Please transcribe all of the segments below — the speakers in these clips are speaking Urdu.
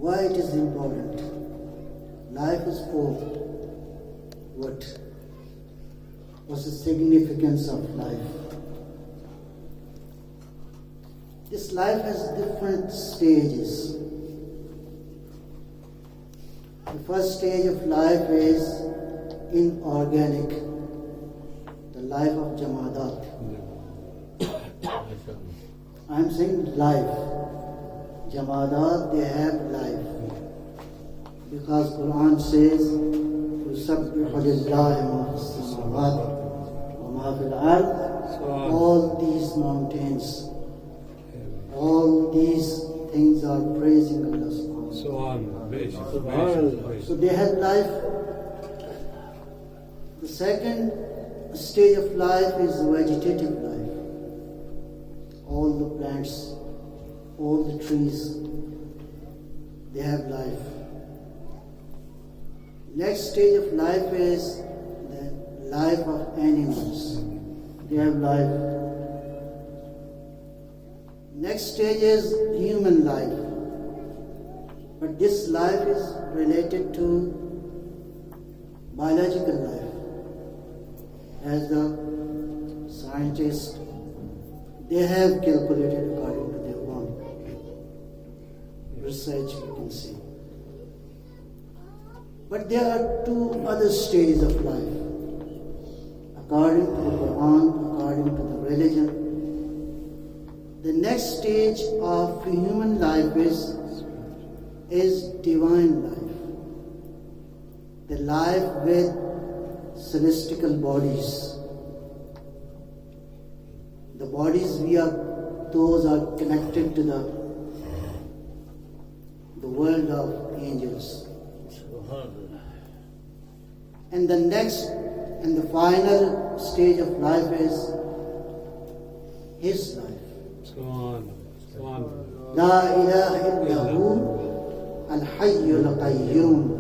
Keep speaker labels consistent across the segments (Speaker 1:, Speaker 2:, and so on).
Speaker 1: Why it is important? Life is for what? What's the significance of life? This life has different stages. The first stage of life is inorganic, the life of Jamadat. I'm saying life. Jamadat, they have life. Because Quran says, يُسَبِّحُ لِلَّهِ مَا فِي السَّمَاوَاتِ وَمَا فِي الْأَرْضِ. All these mountains, all these things are praising Allah subhanahu wa ta'ala. So they have life. The second stage of life is vegetative life. All the plants, all the trees, they have life. Next stage of life is the life of animals. They have life. Next stage is human life. But this life is related to biological life. As the scientists, they have calculated according to their own research, you can see. But there are two other stages of life. According to the Quran, according to the religion, the next stage of human life is divine life. The life with celestial bodies. The bodies those are connected to the world of angels. And the next and the final stage of life is his life. La ilaha illahu al-hayyul qayyum.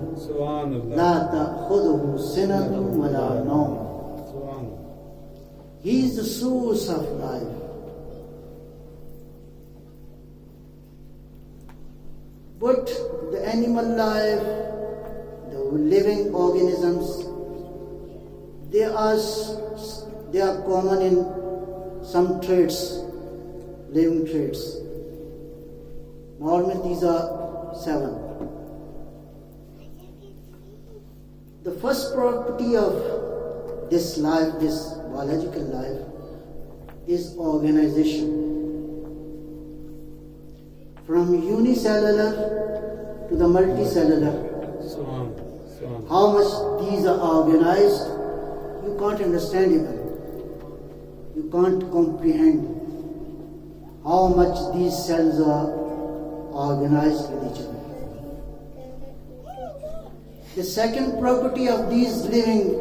Speaker 1: La ta'khudhuhu sinatun wa la nawm. He is the source of life. But the animal life, the living organisms, they are common in some traits, living traits. Normally these are 7. The first property of this life, this biological life, is organization. From unicellular to the multicellular. How much these are organized, you can't understand even. You can't comprehend how much these cells are organized with each other. The second property of these living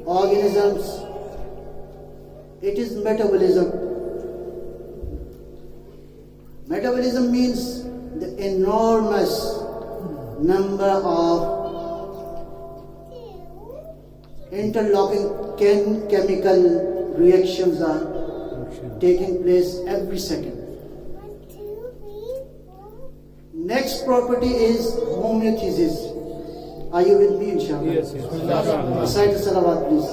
Speaker 1: organisms, it is metabolism. Metabolism means the enormous number of interlocking chemical reactions are taking place every second. Next property is homeostasis. Are you with me, inshallah?
Speaker 2: Yes.
Speaker 1: Recite the salawat, please.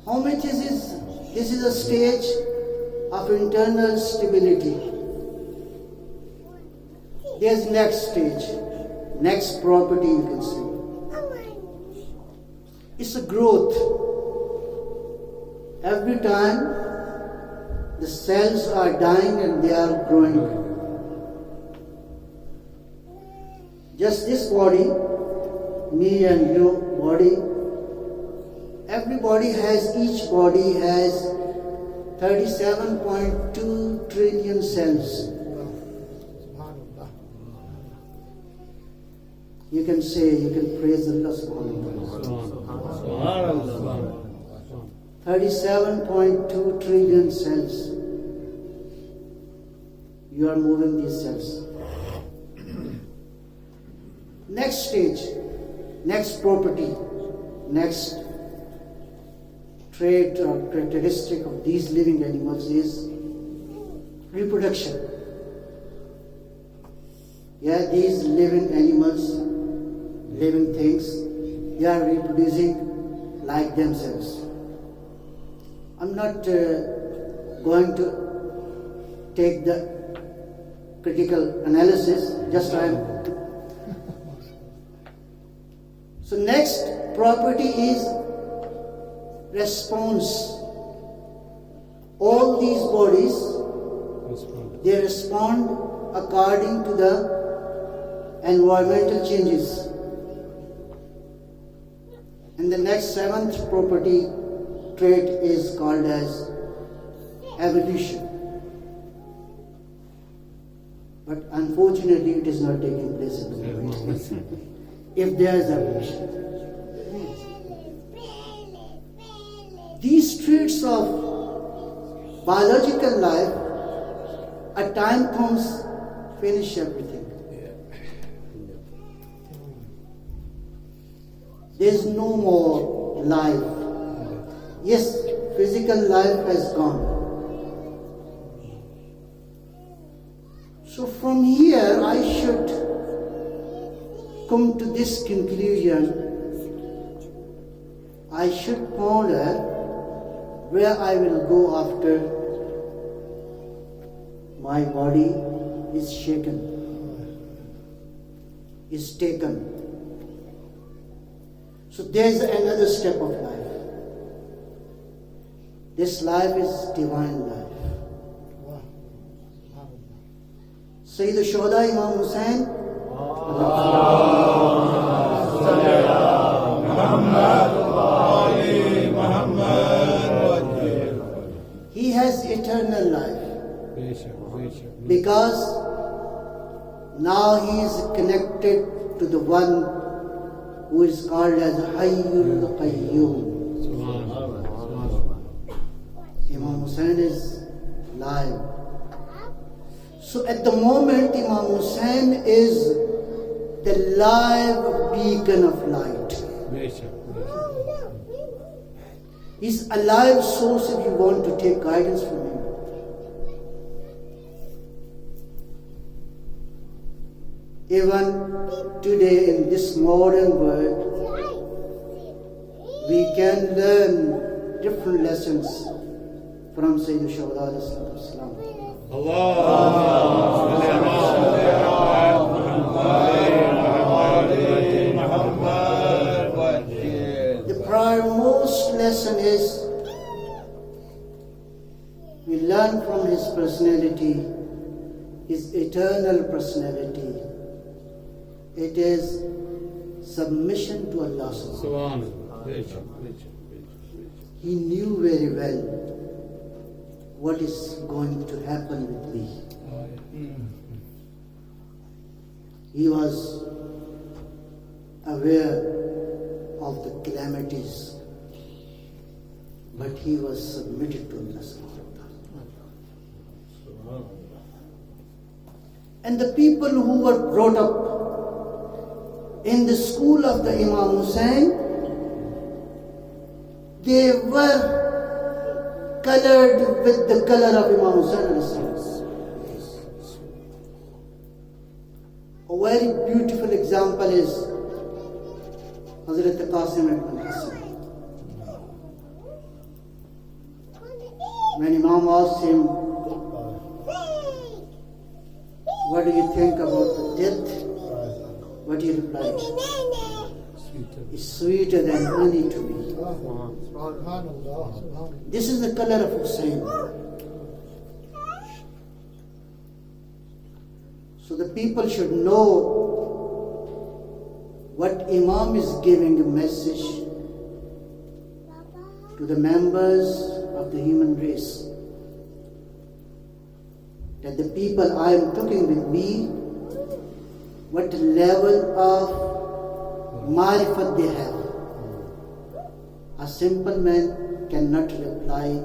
Speaker 1: Homeostasis, this is a stage of internal stability. There's next stage, next property you can see. It's a growth. Every time the cells are dying and they are growing. Just this body, me and your body, each body has 37.2 trillion cells. You can praise Allah subhanahu wa ta'ala. 37.2 trillion cells. You are moving these cells. Next stage, next property, next trait or characteristic of these living animals is reproduction. Yeah, these living animals, living things, they are reproducing like themselves. I'm not going to take the critical analysis, just So next property is response. All these bodies, they respond according to the environmental changes. And the next seventh property trait is called as evolution. But unfortunately, it is not taking place at the moment. If there is evolution, these traits of biological life, a time comes, finish everything. There is no more life. Yes, physical life has gone. So from here I should come to this conclusion. I should ponder where I will go after my body is shaken, is taken. So there's another step of life. This life is divine life. Sayyid al-Shuhada Imam Hussain, he has eternal life because now he is connected to the one who is called as Hayyul Qayyum. Imam Hussain is live. So at the moment, Imam Hussain is the live beacon of light. He's a live source if you want to take guidance from him. Even today in this modern world, we can learn different lessons from Sayyid Shuhada alayhi salam. The primemost lesson is we learn from his personality, his eternal personality. It is submission to Allah subhanahu wa ta'ala. He knew very well what is going to happen with me. He was aware of the calamities, but he was submitted to Allah subhanahu wa ta'ala. And the people who were brought up in the school of the Imam Hussain, they were colored with the color of Imam Hussain. A very beautiful example is Hazrat Qasim ibn Hassan. When Imam asked him, what do you think about the death? What he replied? It's sweeter than honey to me. This is the color of Hussain. So the people should know what Imam is giving a message to the members of the human race. That the people I am talking with me, what level of marifat they have. A simple man cannot reply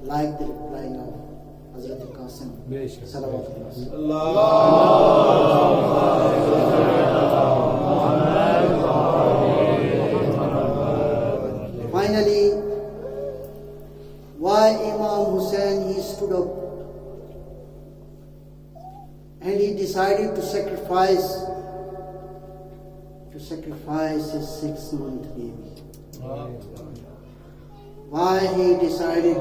Speaker 1: like the replying of Hazrat Qasim. Finally, stood up and he decided to sacrifice his 6-month baby. Why he decided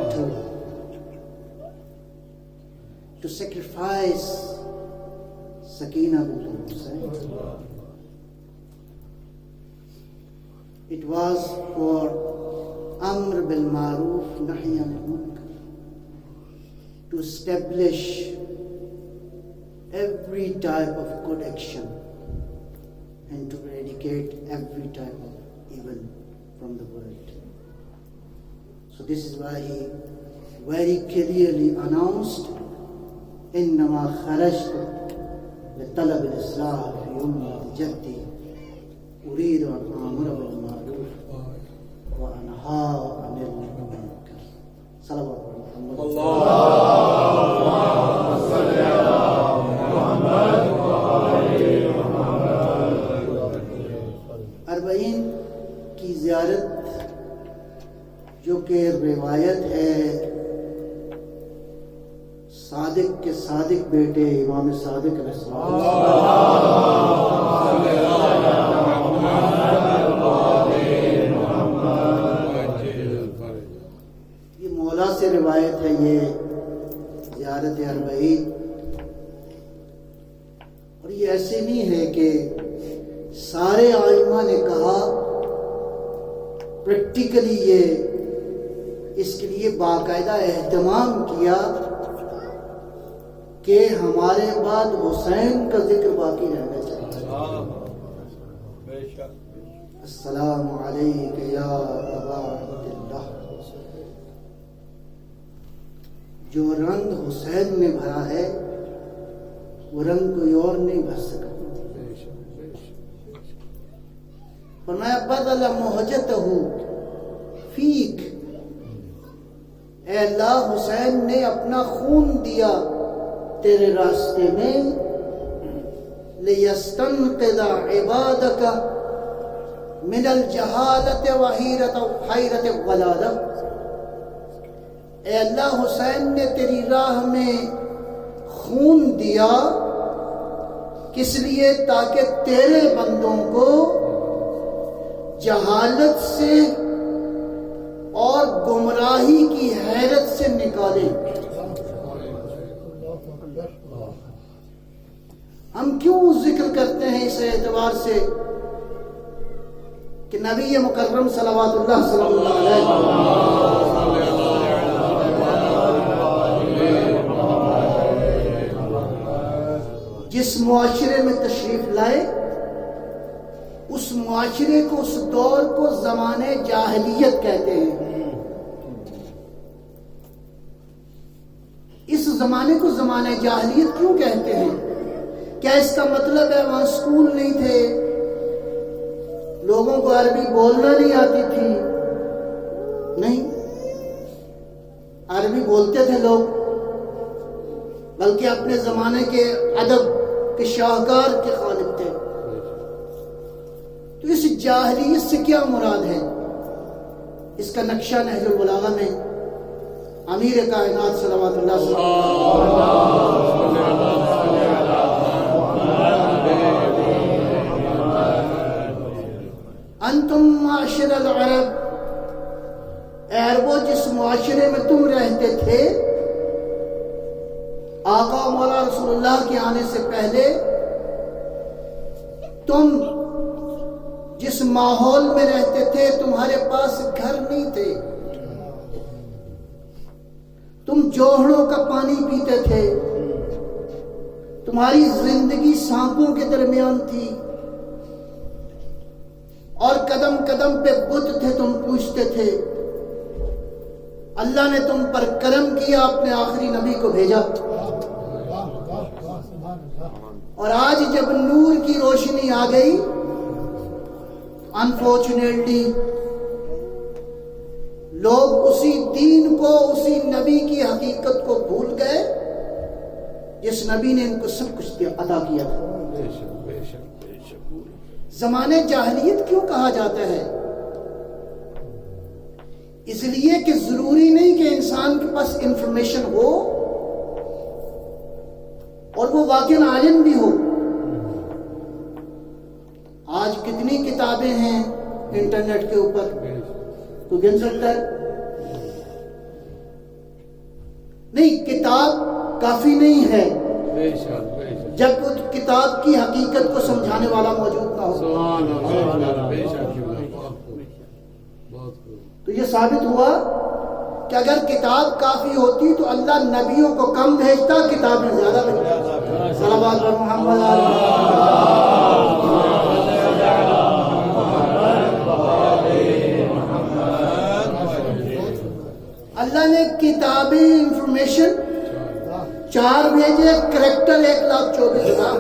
Speaker 1: to sacrifice Sakina bint Hussain? It was for Amr bil Maruf Nahy anil Munkar, to establish every type of good action and to eradicate every type of evil from the world. So this is why he very clearly announced, إنما خرجت لطلب الإصلاح في أمة جدي أريد أن آمر بالمعروف وأنهى عن المنكر. صلوات محمد. اللهم صل على محمد وآل محمد. 40 کی زیارت جو کہ روایت ہے صادق کے صادق بیٹے امام صادق علیہ السلام، یہ مولا سے روایت ہے، یہ زیارت 40. اور یہ ایسے نہیں ہے کہ سارے آئمہ نے کہا، پریکٹیکلی یہ اس کے لیے باقاعدہ اہتمام کیا کہ ہمارے بعد حسین کا ذکر باقی رہنا چاہیے. السلام علیک یا ابا عبداللہ. جو رنگ حسین میں بھرا ہے وہ رنگ کوئی اور نہیں بھر سکتا. فرمایا بدل محجتہ فیک، اے اللہ حسین نے اپنا خون دیا تیرے راستے میں. لِيَسْتَنْقِذَ عِبَادَكَ مِنَ الْجَهَالَةِ وَحَيْرَةِ الضَّلَالَةِ. اے اللہ حسین نے تیری راہ میں خون دیا، کس لیے؟ تاکہ تیرے بندوں کو جہالت سے اور گمراہی کی حیرت سے نکالے. ہم کیوں ذکر کرتے ہیں اس اعتبار سے کہ نبی مکرم صلوات اللہ صلی اللہ علیہ جس معاشرے میں تشریف لائے، اس معاشرے کو، اس دور کو زمانے جاہلیت کہتے ہیں. اس زمانے کو زمانے جاہلیت کیوں کہتے ہیں؟ کیا اس کا مطلب ہے وہاں اسکول نہیں تھے، لوگوں کو عربی بولنا نہیں آتی تھی؟ نہیں، عربی بولتے تھے لوگ، بلکہ اپنے زمانے کے ادب کے شاہکار کے خالق تھے. تو اس جاہلیت سے کیا مراد ہے؟ اس کا نقشہ نہج البلاغہ میں امیر کائنات صلوات اللہ صلی اللہ علیہ انتم معاشر العرب، اے عربو جس معاشرے میں تم رہتے تھے، آقا مولا رسول اللہ کے آنے سے پہلے تم جس ماحول میں رہتے تھے، تمہارے پاس گھر نہیں تھے، تم جوہڑوں کا پانی پیتے تھے، تمہاری زندگی سانپوں کے درمیان تھی، اور قدم قدم پہ بت تھے، تم پوچھتے تھے. اللہ نے تم پر کرم کیا، اپنے آخری نبی کو بھیجا، اور آج جب نور کی روشنی آ گئی، انفارچونیٹلی لوگ اسی دین کو، اسی نبی کی حقیقت کو بھول گئے جس نبی نے ان کو سب کچھ عطا کیا تھا. زمانے جاہلیت کیوں کہا جاتا ہے؟ اس لیے کہ ضروری نہیں کہ انسان کے پاس انفارمیشن ہو اور وہ واقعاً عالم بھی ہو. آج کتنی کتابیں ہیں انٹرنیٹ کے اوپر، تو گن سکتا ہے؟ نہیں، کتاب کافی نہیں ہے جب کتاب کی حقیقت کو سمجھانے والا موجود نہ ہو. تو یہ ثابت ہوا کہ اگر کتاب کافی ہوتی تو اللہ نبیوں کو کم بھیجتا، کتابیں زیادہ بھیجتا. صلوات پر محمد اللہ نے کتابیں انفارمیشن 4 بھیجے، کریکٹر 1,24,000.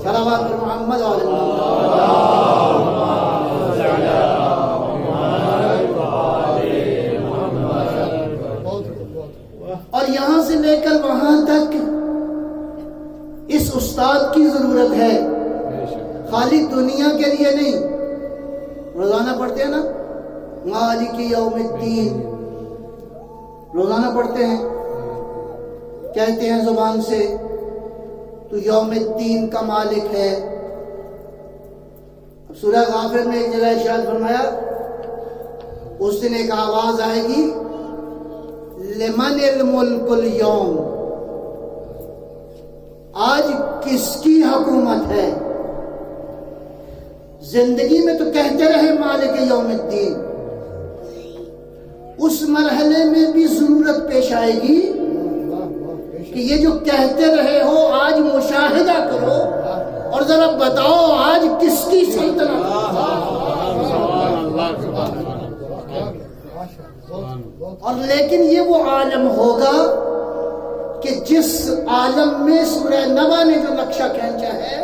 Speaker 1: صلوات پر محمد اور یہاں سے لے کر وہاں تک اس استاد کی ضرورت ہے، خالی دنیا کے لیے نہیں. روزانہ پڑھتے ہیں نا مالک یوم الدین، روزانہ پڑھتے ہیں، کہتے ہیں زبان سے تو یوم الدین کا مالک ہے. اب سورہ غافر میں ایک جگہ ارشاد فرمایا اس دن ایک آواز آئے گی لمن الملک اليوم، آج کس کی حکومت ہے. زندگی میں تو کہتے رہے مالک یوم الدین، اس مرحلے میں بھی ضرورت پیش آئے گی کہ یہ جو کہتے رہے ہو آج مشاہدہ کرو اور ذرا بتاؤ آج کس کی سلطنت. اور لیکن یہ وہ عالم ہوگا کہ جس عالم میں سورہ نبا نے جو نقشہ کھینچا ہے،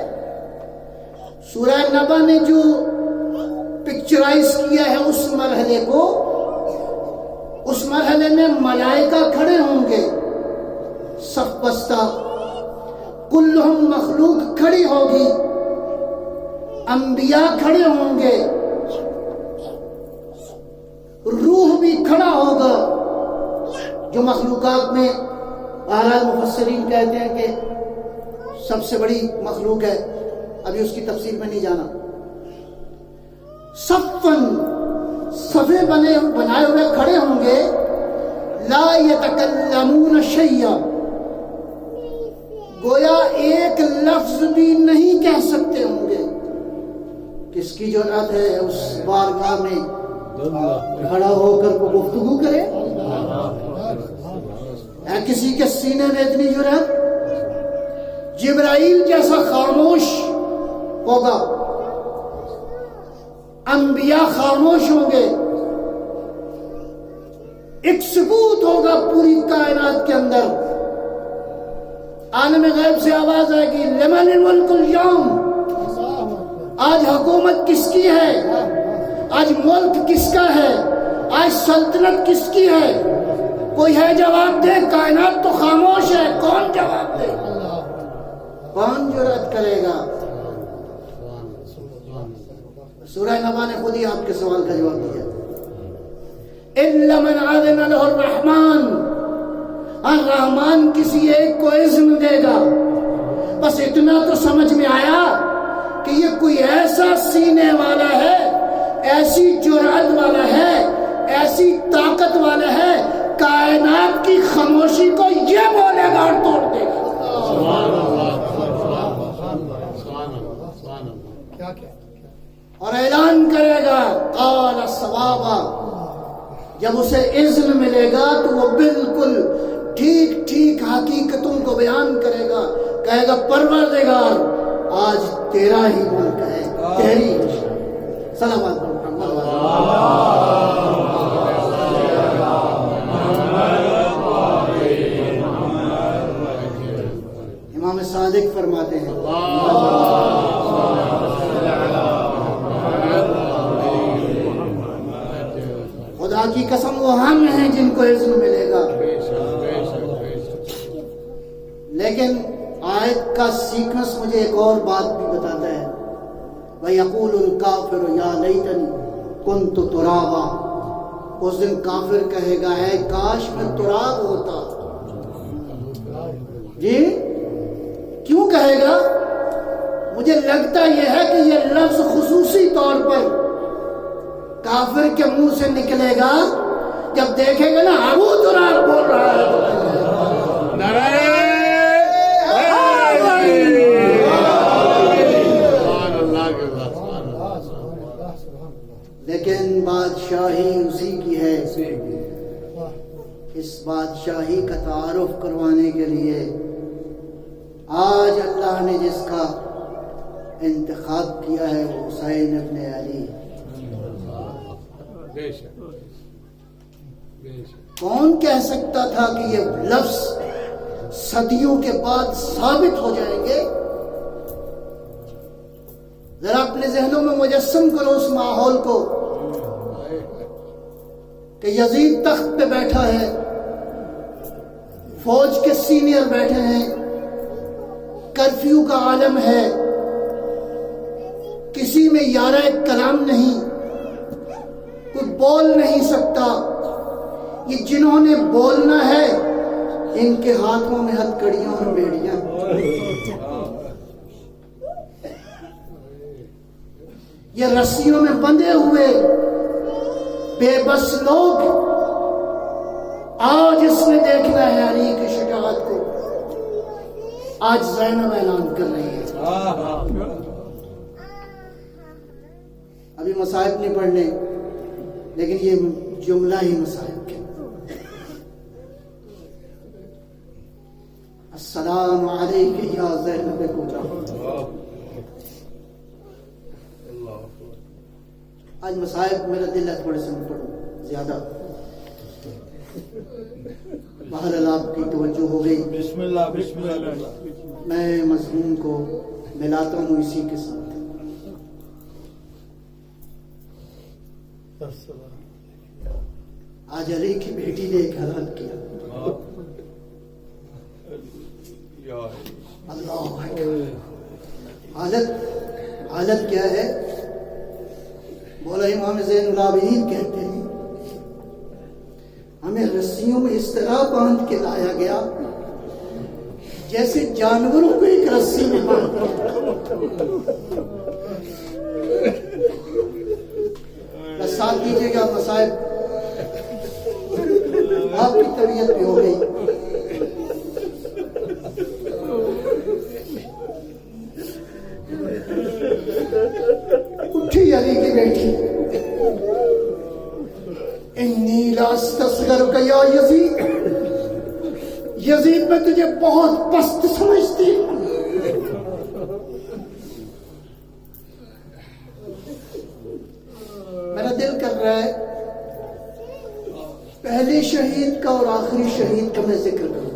Speaker 1: سورہ نبا نے جو پکچرائز کیا ہے اس مرحلے کو، اس مرحلے میں ملائکہ کھڑے ہوں گے صف بستہ، کلہم مخلوق کھڑی ہوگی، انبیاء کھڑے ہوں گے، روح بھی کھڑا ہوگا. جو مخلوقات میں بہرحال مفسرین کہتے ہیں کہ سب سے بڑی مخلوق ہے، ابھی اس کی تفصیل میں نہیں جانا. صفن، صفے بنائے ہوئے کھڑے ہوں گے، لا یتکلمون شیئا، گویا ایک لفظ بھی نہیں کہہ سکتے ہوں گے. کس کی جرأت ہے اس بارگاہ میں کھڑا ہو کر کو گفتگو کرے؟ کسی کے سینے میں اتنی جرأت؟ جبرائیل جیسا خاموش ہوگا، انبیاء خاموش ہوں گے، ایک سکوت ہوگا پوری کائنات کے اندر. عالم غیب سے آواز آئے گی لمن الملک اليوم، آج حکومت کس کی ہے، آج ملک کس کا ہے، آج سلطنت کس کی ہے؟ کوئی ہے جواب دے؟ کائنات تو خاموش ہے، کون جواب دے؟ کون جرأت کرے گا؟ سورہ نبا نے خود ہی آپ کے سوال کا جواب دیا. اِلَّا مَنْ عَذِنَ لَهُ الرَّحْمَانُ، الرحمان کسی ایک کو اذن دے گا. بس اتنا تو سمجھ میں آیا کہ یہ کوئی ایسا سینے والا ہے، ایسی جرأت والا ہے، ایسی طاقت والا ہے، کائنات کی خاموشی کو یہ بولے گا اور توڑ دے گا. اور اعلان کرے گا قال صوابا، جب اسے اذن ملے گا تو وہ بالکل ٹھیک ٹھیک حقیقتوں کو بیان کرے گا. کہے گا پروردگار آج تیرا ہی ملک ہے، تیری. صلوات امام صادق فرماتے ہیں خدا کی قسم وہ ہم ہیں جن کو اذن ملے گا. لیکن آیت کا سیکھنس مجھے ایک اور بات بھی بتاتا ہے. وَيَقُولُ الْكَافِرُ يَا لَيْتَنِي كُنْتُ تُرَابًا، اس دن کافر کہے گا ہے کاش میں تراب ہوتا. جی کیوں کہے گا؟ مجھے لگتا یہ ہے کہ یہ لفظ خصوصی طور پر کافر کے منہ سے نکلے گا جب دیکھے گا نا ابو تراب بول رہا ہے. لیکن بادشاہی اسی کی ہے. اس بادشاہی کا تعارف کروانے کے لیے آج اللہ نے جس کا انتخاب کیا ہے وہ حسین ابن علی. کون کہہ سکتا تھا کہ یہ لفظ صدیوں کے بعد ثابت ہو جائیں گے؟ ذرا اپنے ذہنوں میں مجسم کرو اس ماحول کو کہ یزید تخت پہ بیٹھا ہے، فوج کے سینئر بیٹھے ہیں، کرفیو کا عالم ہے، کسی میں یارہ کلام نہیں، کوئی بول نہیں سکتا. یہ جنہوں نے بولنا ہے ان کے ہاتھوں میں ہتھکڑیاں اور بیڑیاں. یہ رسیوں میں بندھے ہوئے بے بس لوگ آج اس نے دیکھنا ہے علی کی شجاعت کو. آج زینب اعلان کر رہی ہے. ابھی مصائب نہیں پڑھنے لیکن یہ جملہ ہی مصائب کے. السلام علیک یا زینب کبریٰ. آج مصائب میرا دل ہے تھوڑے سے پڑھوں زیادہ. بہرحال آپ کی توجہ ہو گئی.
Speaker 2: بسم اللہ بسم اللہ.
Speaker 1: میں مضمون کو ملاتا ہوں اسی کے ساتھ. آج علی کی بیٹی نے ایک اعلان کیا. اللہ حالت کیا ہے؟ بولا امام زین العابدین کہتے ہیں ہمیں رسیوں میں اس طرح باندھ کے لایا گیا جیسے جانوروں کو ایک رسی میں باندھ. ساتھ دیجیے گا مصائب آپ کی طبیعت بھی ہو گئی. اٹھی علی کی بیٹی. انی لاستصغرک یا یزید، یزید میں تجھے بہت پست سمجھتی. میرا دل کر رہا ہے پہلے شہید کا اور آخری شہید کا میں ذکر کروں.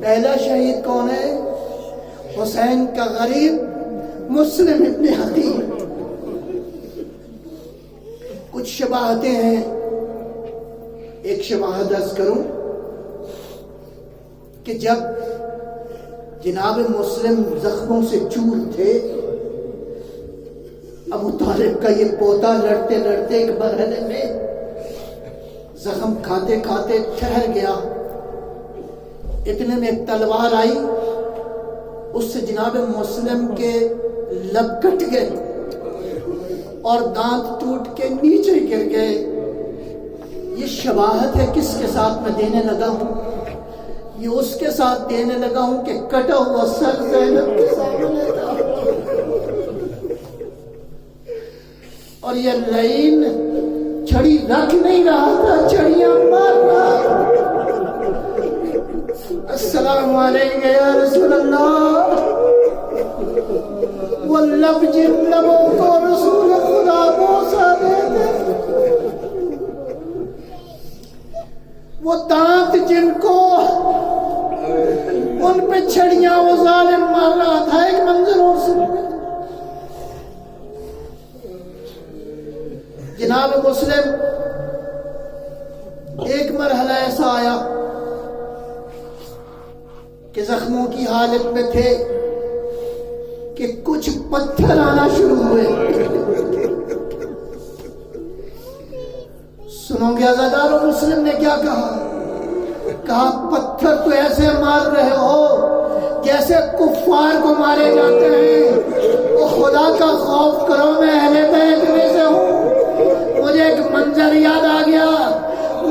Speaker 1: پہلا شہید کون ہے؟ حسین کا غریب مسلم ابن حقیق. کچھ شباہتیں ہیں. ایک شباہت عرض کروں کہ جب جناب مسلم زخموں سے چور تھے، ابو طالب کا یہ پوتا لڑتے لڑتے ایک مرحلے میں زخم کھاتے کھاتے ٹھہر گیا. اتنے میں ایک تلوار آئی، اس سے جناب مسلم کے لب کٹ گئے اور دانت ٹوٹ کے نیچے گر گئے. یہ شباہت ہے کس کے ساتھ میں دینے لگا ہوں؟ یہ اس کے ساتھ دینے لگا ہوں کہ کٹا ہوا سر زینب کے سامنے تھا اور یہ لعین چھڑی رکھ نہیں رہا تھا، چھڑیاں مار رہا تھا. السلام علیکم یا رسول اللہ. وہ لب جن لبوں کو رسول خدا بوسا دیتے، وہ دانت جن کو ان پہ چھڑیاں وہ ظالم مار رہا تھا. ایک منظر اور سنو. جناب مسلم ایک مرحلہ ایسا آیا کہ زخموں کی حالت میں تھے کہ کچھ پتھر آنا شروع ہوئے. سنو گے عزادارو، مسلم نے کیا کہا؟ کہا پتھر تو ایسے مار رہے ہو جیسے کفار کو مارے جاتے ہیں، او خدا کا خوف کرو، میں اہل بیت میں سے ہوں۔ مجھے ایک منظر یاد آ گیا،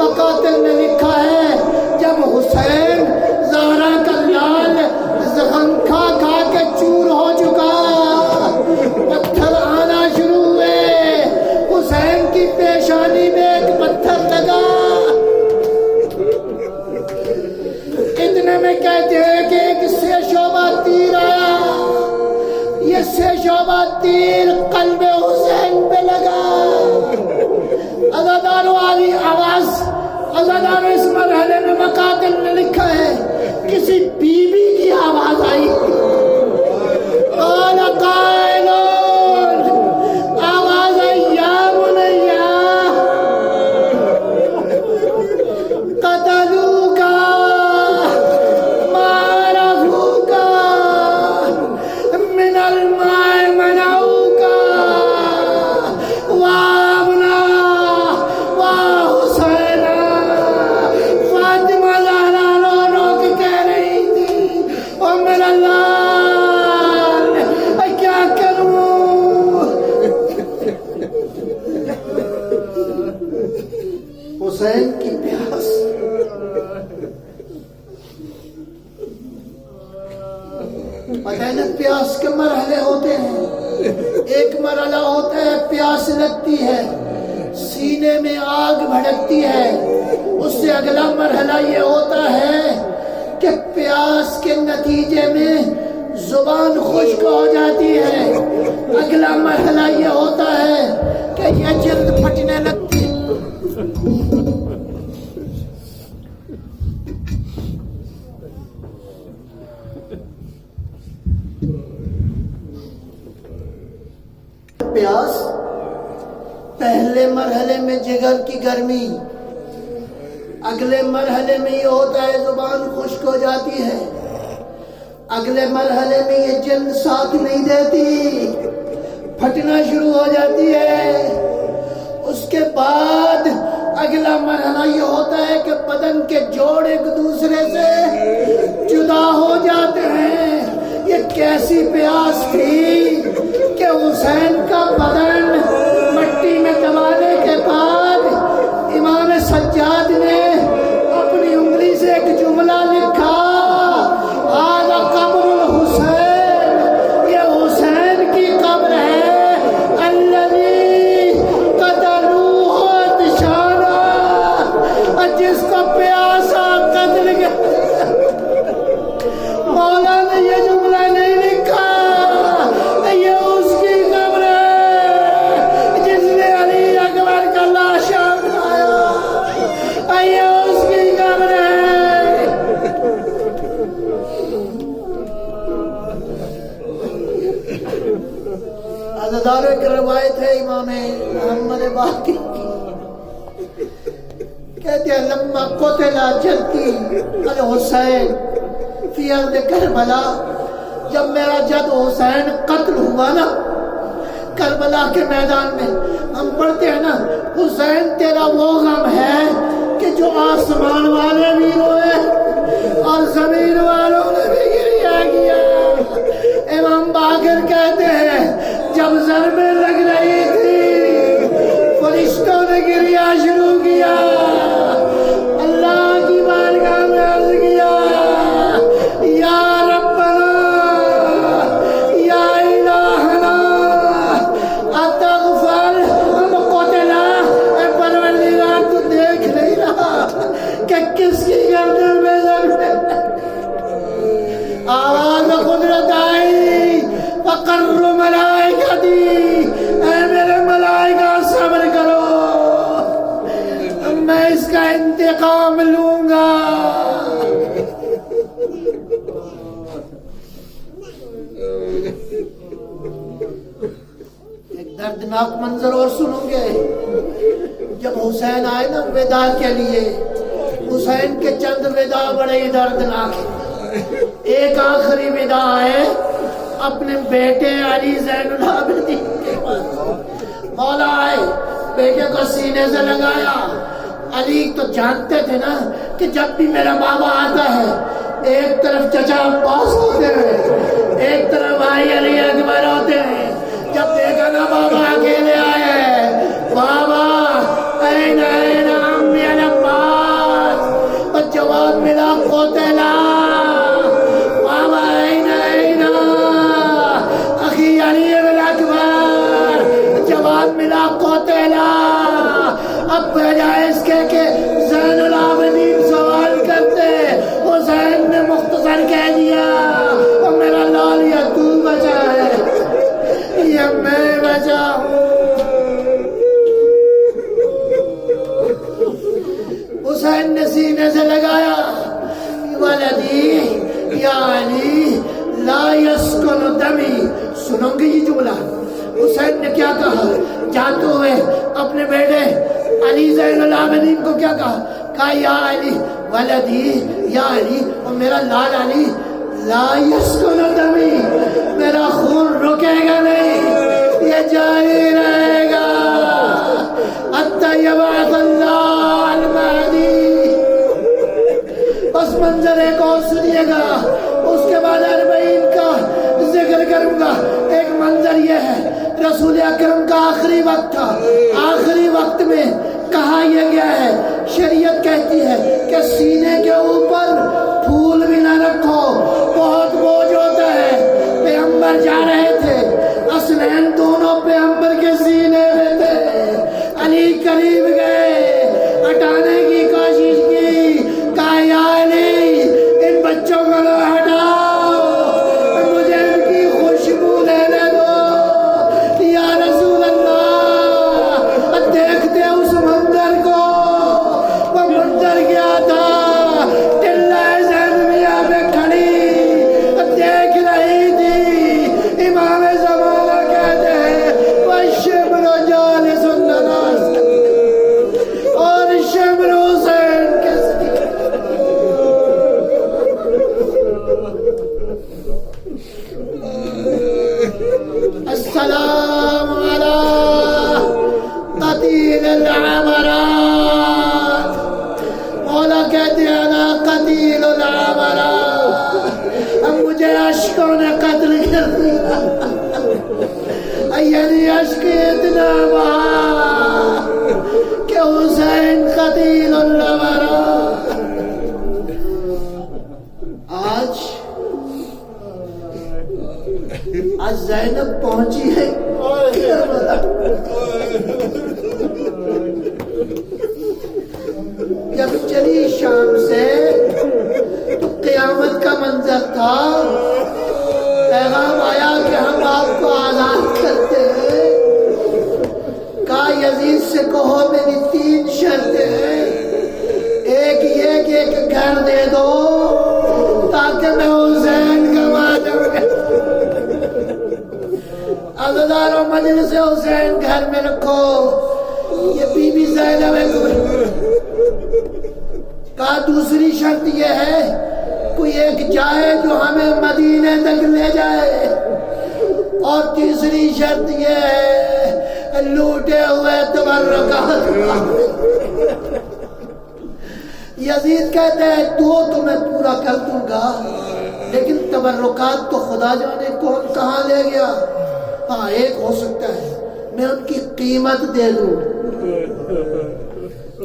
Speaker 1: مقاتل نے لکھا ہے جب حسین زہرا کا لال زخم کھا کھا کے چور ہو چکا، پتھر آنا شروع ہوئے، حسین کی پیشانی میں ایک پتھر لگا، اتنے میں کہتے ہیں کہ ایک سے شعبہ تیر آیا، یہ سے شعبہ تیر قلب حسین پہ لگا۔ عزادارو عالی آواز، عزادارو اس مرحلے میں مقاتل نے لکھا ہے کسی بی بی کی آواز آئی، قال قائلون، آواز آئی یا بنیا قتلوک ما عرفوک من الماء منعوک وابنا وحسین۔ فاطمہ زہرا رو رو کے کہہ رہی تھی او میرا لال کیا کروں؟ حسین کی پیاس، پتہ ہے نا پیاس کے مرحلے ہوتے ہیں، ایک مرحلہ ہوتا ہے پیاس لگتی ہے، سینے میں آگ بھڑکتی ہے، اس سے اگلا مرحلہ یہ ہوتا ہے کہ پیاس کے نتیجے میں زبان خشک ہو جاتی ہے، اگلا مرحلہ یہ ہوتا ہے کہ یہ جلد پھٹنے لگتی ہے۔ پیاس پہلے مرحلے میں جگر کی گرمی، اگلے مرحلے میں یہ ہوتا ہے زبان خشک ہو جاتی ہے، اگلے مرحلے میں یہ جلد ساتھ نہیں دیتی، پھٹنا شروع ہو جاتی ہے، اس کے بعد اگلا مرحلہ یہ ہوتا ہے کہ بدن کے جوڑ ایک دوسرے سے جدا ہو جاتے ہیں۔ یہ کیسی پیاس تھی کہ حسین کا بدن مٹی میں دبانے کے بعد امام سجاد نے اپنی انگلی سے ایک جملہ لکھا، آدھا قبر الحسین، یہ حسین کی قبر ہے، الذی قتلوہ دشانا، جس کو پیاسا قتل گیا۔ مولا نے یہ جملہ نہیں لکھا، یہ اس کی قبر ہے جس نے علی اکبر کا لاشا اٹھایا، یہ اس کی قبر ہے۔ عزادارو ایک روایت ہے امام محمد باقر کی، کہتے ہیں لما قتل جدی الحسین فی ارض کربلا، جب میرا جد حسین قتل ہوا نا کربلا کے میدان میں، ہم پڑھتے ہیں نا حسین تیرا وہ غم ہے کہ جو آسمان والے بھی روئے اور زمین والوں نے بھی گریہ کیا۔ امام باقر کہتے ہیں جب ضربیں لگ رہی تھی فرشتوں نے گریہ شروع کیا، اللہ کی بارگاہ میں عرض کیا یا ربنا یا الہنا اتغفر ہم قتلا، اے پروردگار تو دیکھ نہیں رہا کہ کس کی گردن میں ضرب، آواز قدرت آئی فقر ملائکتی، اے میرے ملائکہ صبر کرو، میں اس کا انتقام لوں گا۔ ایک دردناک منظر اور سنو گے، جب حسین آئے نا وداع کے لیے، حسین کے چند وداع بڑے ہی دردناک ہیں۔ ایک آخری وداع ہے اپنے بیٹے علی زین العابدین کے پاس، مولا آئے بیٹے کو سینے سے لگایا. علی تو جانتے تھے نا کہ جب بھی میرا بابا آتا ہے ایک طرف چچا عباس ہوتے ہیں, ایک طرف بھائی علی اکبر ہوتے ہیں. جب دیکھا نا بابا اکیلے آئے, بابا این این عمی عباس, اور جواب ملا قتلا. بابا این این اخی علی اکبر, جواب ملا قتلا. اب بجائے اس کے کہ زین العابدین سوال کرتے, حسین نے مختصر کہہ دیا اور میرا لال یہ تو بچا ہے, یہ میں بچا ہوں. حسین نے سینے سے لگایا, ولدی یا علی لا یسکن دمی. سنو گے یہ جملہ حسین نے کیا کہا جاتے ہوئے اپنے بیٹے علی زین العابدین کو؟ کیا کہا یا علی ولدی یا علی, اور میرا لال علی لا یسکن دمی, میرا خون رکے گا نہیں, یہ جاری رہے گا حتی یبعث اللہ المہدی. بس منظر ایک اور سنیے گا, اس کے بعد 40 کا ذکر کروں گا. ایک منظر یہ ہے, رسول اکرم کا آخری وقت تھا, آخری وقت میں کہا یہ گیا ہے, شریعت کہتی ہے کہ سینے کے اوپر پھول بھی نہ رکھو, بہت بوجھ ہوتا ہے. پیغمبر جا رہے تھے, اسنین دونوں پیغمبر کے سینے میں تھے. علی قریب گئے, ہٹانے کی کوشش کی, کہا یا علی ان بچوں کو نہ ہٹاؤ, مجھے ان کی خوشبو لینے دو. یا رسول اللہ, دیکھتے اس منظر کو, وہ منظر کیا تھا, ٹلہ زینبیہ میں کھڑی دیکھ رہی تھی. امام زمانہ کہتے ہیں وَالشِّبْرُ جَالِسٌ لَنَا, اور شبر حسین کے السلام علی قتیل العمرات. مولا کہتے ہیں نا قتیل العمرات, اب مجھے عشقوں نے قتل کر دیا. یعنی عشق اتنا بہا کہ حسین قتیل العمرات. آج زینب پہنچی ہے, جب چلی شام سے تو قیامت کا منظر تھا. پیغام آیا کہ ہم آپ کو آزاد کرتے ہیں. کہا یزید سے کہو میری 3 شرطیں ہیں. ایک یہ کہ ایک گھر دے دو تاکہ میں حسین کا ماتم عزادار و مجلس حسین گھر میں رکھو. یہ بی بی زینب ہے. کہا دوسری شرط یہ ہے کوئی ایک جائے جو ہمیں مدینے تک لے جائے, اور تیسری شرط یہ ہے لوٹے ہوئے تبرکات. یزید کہتے ہیں 2 تو میں پورا کر دوں گا, لیکن تبرکات تو خدا جانے کون کہاں لے گیا. ہاں ایک ہو سکتا ہے میں ان کی قیمت دے دوں.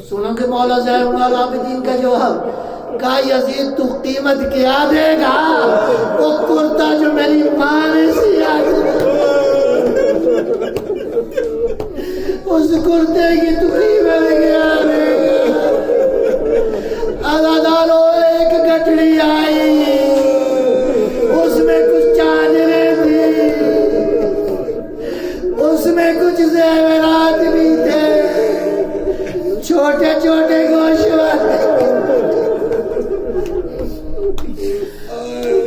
Speaker 1: سنو کہ مولا زین العابدین کا جواب, کہا یزید تو قیمت کیا دے گا, وہ کرتا جو میری ماں نے سیا اس کرتے کی تو قیمت کیا دے گا. عزادارو ایک گٹڑی آئی, اس میں کچھ چادریں تھی, اس میں کچھ زیورات بھی تھے, چھوٹے چھوٹے گوشوارے.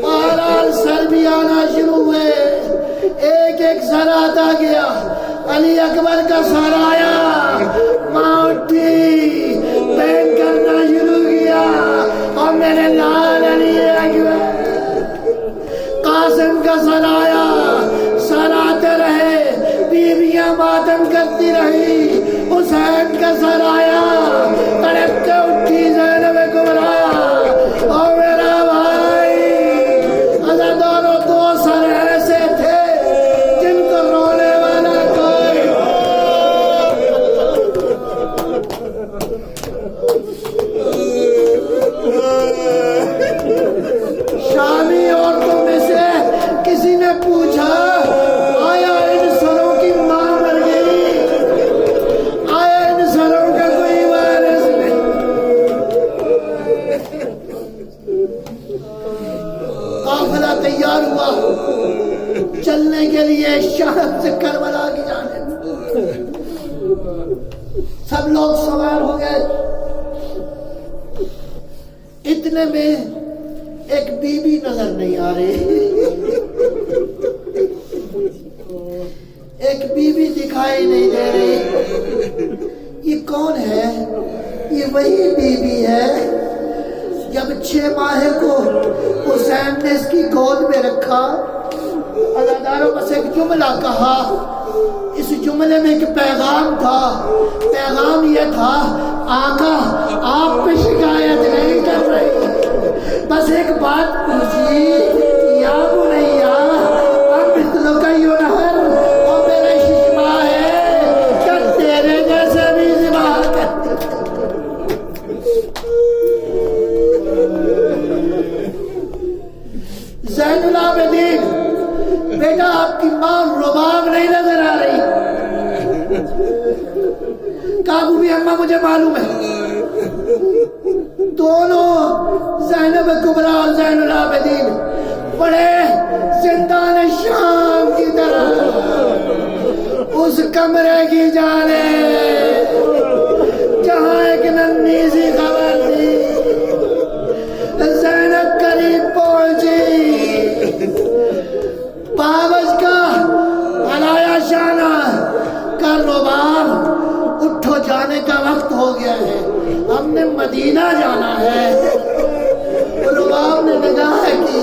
Speaker 1: بہرحال سر بھی آنا شروع ہوئے, ایک ایک سر آتا گیا. علی اکبر کا سر آیا, ماں اٹھی, بین کرنا شروع کیا, اور میرے لال علی اکبر. قاسم کا سر آیا, سر آتے رہے, بیویاں ماتم کرتی رہی. حسین کا سر آیا، تڑپ کے اٹھی زینب کبریٰ، اور میرا بھائی عزاداروں دو سر ایسے تھے جن کو رونے والا کوئی شامی عورتوں میں سے کسی نے پوچھا آیا ان سروں کی ماں مر گئی، آیا ان سروں کا کوئی وارث نہیں؟ قافلہ تیار ہوا چلنے کے لیے شام سے کربلا کی جانب، سب لوگ سوار ہو گئے، اتنے میں ایک بی بی نظر نہیں آ رہی، ایک بی بی دکھائی نہیں دے رہی، یہ کون ہے؟ یہ وہی بی بی ہے جب 6 ماہ کو حسین نے اس کی گود میں رکھا، عزاداروں بس ایک جملہ کہا، اس جملے میں ایک پیغام تھا، پیغام یہ تھا آقا آپ پہ شکایت نہیں کر رہی، بس ایک بات پوچھی یا بنیا اب مثلوں کا یوں نہر اور میرے ششما ہے کہ تیرے جیسے بھی ذبح کرتی۔ زین العابدین بیٹا آپ کی ماں رباب نہیں نظر آ رہی؟ کابو بھی اماں مجھے معلوم ہے، دونوں زینب کبریٰ اور زین العابدین بڑے زندان شام کی طرح اس کمرے کی جانب جہاں ایک ننھی سی خبر تھی، زینب قریب پہنچی، پاوش کا علایا شانہ کا رباب اٹھو جانے کا وقت ہو گیا ہے، ہم نے مدینہ جانا ہے۔ رباب نے نگاہ کی،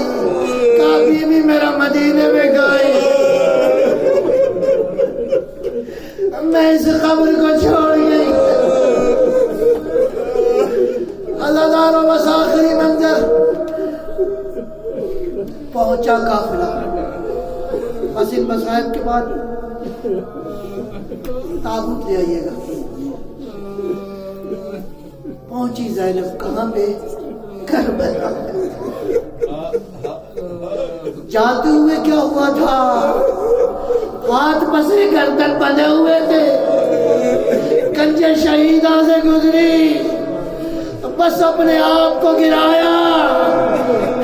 Speaker 1: کہا بی بی میرا مدینے میں گئی، میں اس خبر کو چھوڑ گئی۔ عزاداروں بس آخری منظر پہنچا قافلہ، بس ان مسائب کے بعد تابوت لے آئیے گا۔ پہنچی زینب کہاں پہ؟ کربلا۔ جاتے ہوئے کیا ہوا تھا؟ ہاتھ پسے گردن بندھے ہوئے تھے، کنجے شہیدہ سے گزری، بس اپنے آپ کو گرایا،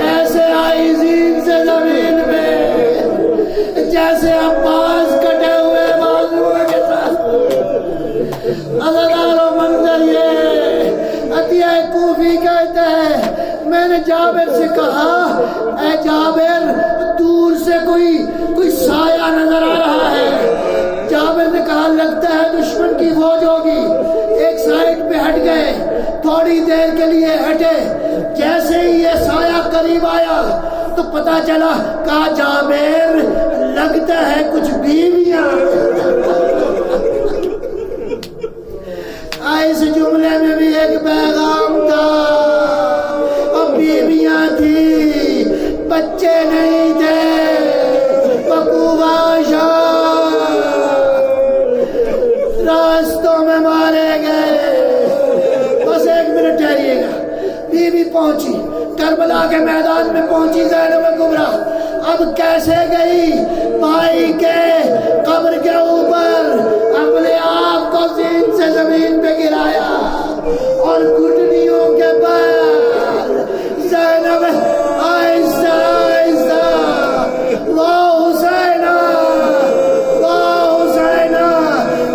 Speaker 1: ایسے آئی زین سے زمین پہ جیسے عباس کٹے ہوئے بازوؤں کے ساتھ۔ عزاداروں منظر یہ عطیہ کوفی کہتے ہیں میں نے جابر سے کہا اے جابر دور سے کوئی سایہ نظر آ رہا ہے۔ جابر نے کہا لگتا ہے دشمن کی فوج ہوگی، ایک سائڈ پہ ہٹ گئے، تھوڑی دیر کے لیے ہٹے، جیسے ہی یہ سایہ قریب آیا تو پتا چلا، کہا جابر لگتا ہے کچھ بیویاں۔ اس جملے میں بھی ایک پیغام تھا، اب بیویاں تھی، بچے نہیں تھے، بکوباشا راستوں میں مارے گئے۔ بس ایک منٹ ٹھہریے گا، بیوی پہنچی، کربلا کے میدان میں پہنچی زینب کبریٰ، اب کیسے گئی؟ بھائی کے قبر کے اوپر اپنے آپ کو زین سے زمین پہ گرایا اور گھٹنیوں کے بل زینب آہستہ آہستہ واہ حسینہ واہ حسینہ،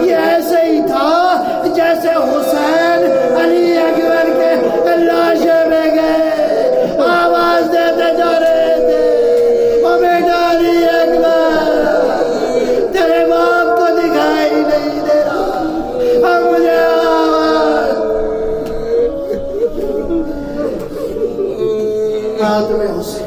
Speaker 1: یہ ایسے ہی تھا جیسے حسین علی اکبر کے لاشے میں گئے، آواز دیتے جا رہے تھے او بیٹا علی اکبر تیرے باپ کو دکھائی نہیں دے رہا، اب مجھے آواز تمہیں حسین